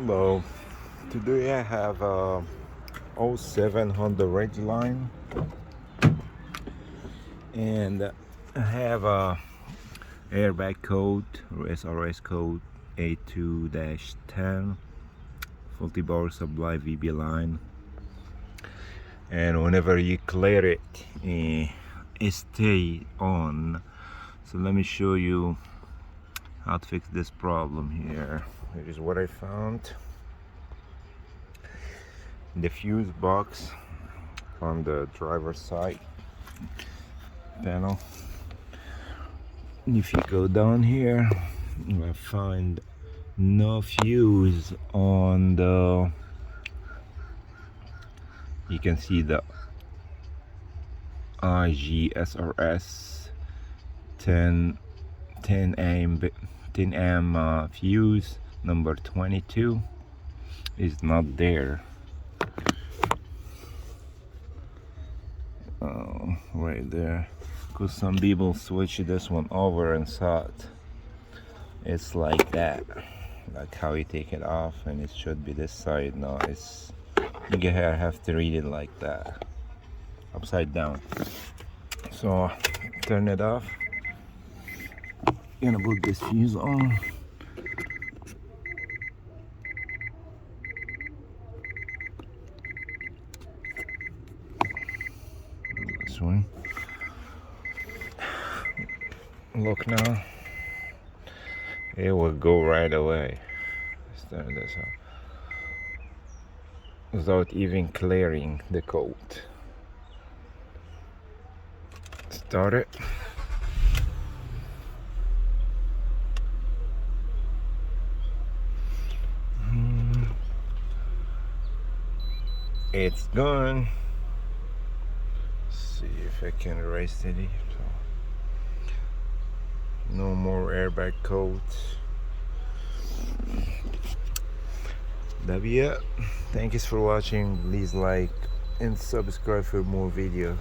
Well, today I have a '07 Honda Ridgeline, and I have a airbag code or SRS code a2-10 faulty power supply VB line, and whenever you clear it, it stay on. So let me show you how to fix this problem here. Here is what I found. The fuse box on the driver's side panel. If you go down here, you will find no fuse on the, you can see the IGSRS 10 amp fuse number 22 is not there. Right there, because some people switch this one over and thought it's like that, like how you take it off and it should be this side. No, it's, you have to read it like that, upside down. So turn it off. Gonna put this fuse on. This one. Look now. It will go right away. Let's turn this off without even clearing the coat. Start it. It's gone. Let's see if I can erase it. No more airbag coats. That'll be it. Thank you for watching. Please like and subscribe for more videos.